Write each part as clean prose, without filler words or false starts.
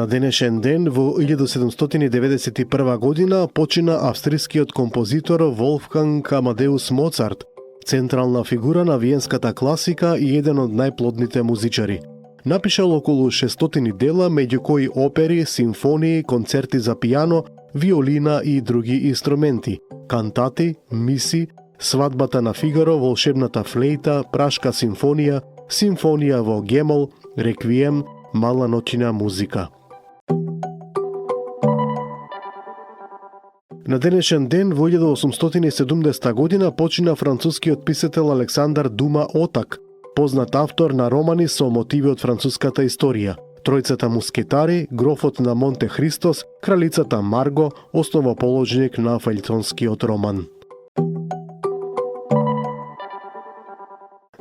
На денешен ден во 1791 година почина австрискиот композитор Волфганг Амадеус Моцарт, централна фигура на виенската класика и еден од најплодните музичари. Напишал околу 600 дела, меѓу кои опери, симфонии, концерти за пијано, виолина и други инструменти, кантати, миси, Свадбата на Фигаро, Волшебната флейта, Прашка симфонија, Симфонија во Гемол, Реквием, Мала ноќна музика. На денешен ден во 1870 година почина францускиот писател Александар Дума Отак, познат автор на романи со мотиви од француската историја. Тројцата мускетари, Грофот на Монте Христос, Кралицата Марго, основоположник на фајлтонскиот роман.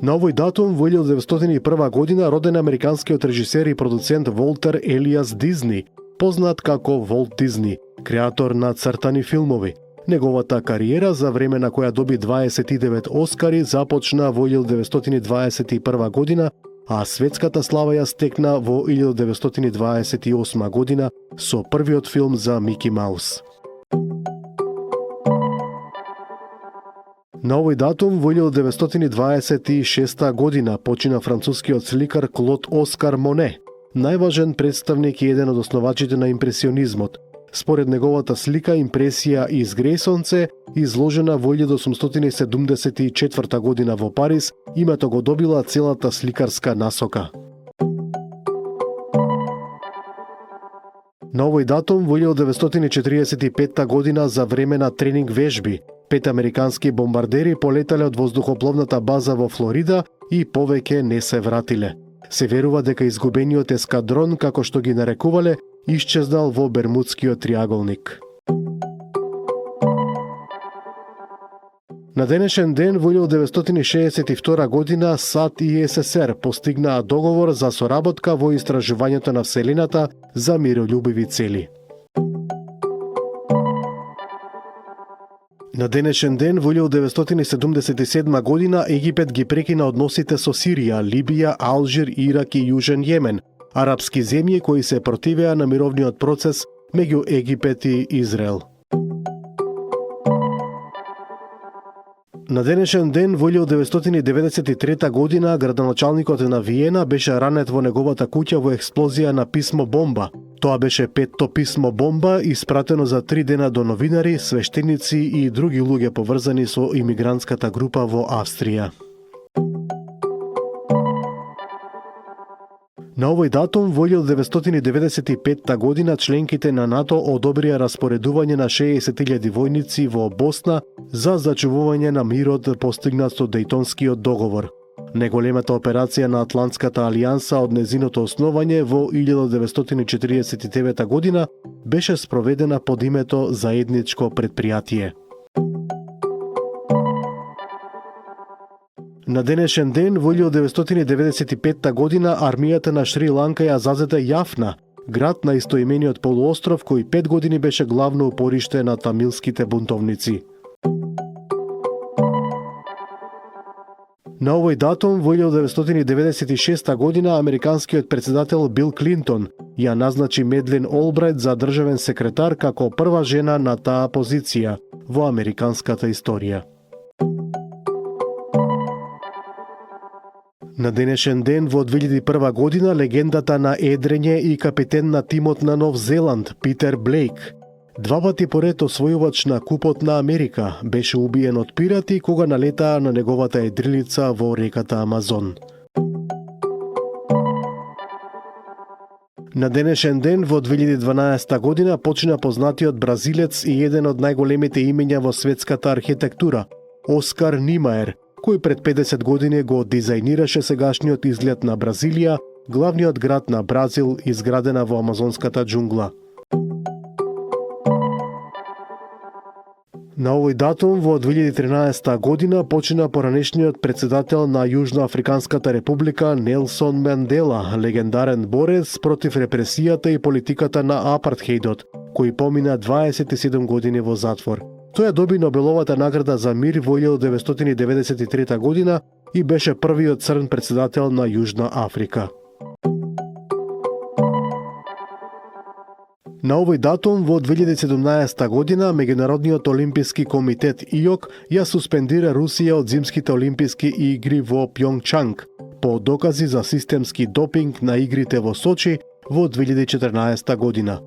На овој датум во 1901 година роден американскиот режисер и продуцент Волтер Елиас Дизни, познат како Волт Дизни, креатор на цртани филмови. Неговата кариера, за време на која доби 29 Оскари, започна во 1921 година, а светската слава ја стекна во 1928 година со првиот филм за Мики Маус. На овој датум во 1926 година почина францускиот сликар Клод Оскар Моне, најважен представник и еден од основачите на импресионизмот. Според неговата слика Импресија из Грејсонце, изложена во 1874 година во Париз, името го добила целата сликарска насока. На овој датум во 1945 година за време на тренинг вежби, 5 американски бомбардери полетале од воздухопловната база во Флорида и повеќе не се вратиле. Се верува дека изгубениот ескадрон, како што ги нарекувале, исчезнал во Бермудскиот триаголник. На денешен ден во 1962 година САД и СССР постигнаа договор за соработка во истражувањето на Вселената за мирољубиви цели. На денешен ден во 1977 година Египет ги прекина односите со Сирија, Либија, Алжир, Ирак и Јужен Јемен, арапски земји кои се противеа на мировниот процес меѓу Египет и Израел. На денешен ден во 1993 година градоначалникот на Виена беше ранет во неговата куќа во експлозија на писмо бомба. Тоа беше 5-то писмо бомба испратено за 3 дена до новинари, свештеници и други луѓе поврзани со имигрантската група во Австрија. На овој датум во 1995 година членките на НАТО одобрија распоредување на 60.000 војници во Босна за зачувување на мирот постигнат со Дејтонскиот договор. Неголемата операција на Атлантската алијанса од незиното основање во 1949 година беше спроведена под името Заедничко предпријатие. На денешен ден во 1995 година армијата на Шри-Ланка ја зазеде Јафна, град на истоимениот полуостров кој 5 години беше главно упориште на тамилските бунтовници. На овој датум во 1996 година американскиот претседател Бил Клинтон ја назначи Медлин Олбрайт за државен секретар како прва жена на таа позиција во американската историја. На денешен ден во 2001 година легендата на едрење и капитен на тимот на Нов Зеланд Питер Блейк, два пати поред освојувач на Купот на Америка, беше убиен од пирати кога налетаа на неговата едрилица во реката Амазон. На денешен ден во 2012 година почина познатиот бразилец и еден од најголемите имења во светската архитектура, Оскар Нимаер, кој пред 50 години го дизајнираше сегашниот изглед на Бразилија, главниот град на Бразил, изградена во амазонската џунгла. На овој датум во 2013 година почина поранешниот председател на Јужноафриканската република Нелсон Мандела, легендарен борец против репресијата и политиката на апартхеидот, кој помина 27 години во затвор. Тој доби Нобеловата награда за мир во 1993 година и беше првиот црн председател на Јужна Африка. На овој датум во 2017 година Меѓународниот олимписки комитет ИОК ја суспендира Русија од зимските олимписки игри во Пјонгчанг по докази за системски допинг на игрите во Сочи во 2014 година.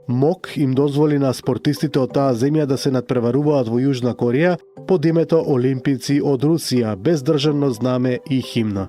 МОК им дозволи на спортистите од таа земја да се надпреваруваат во Јужна Кореја под името Олимпици од Русија без државно знаме и химна.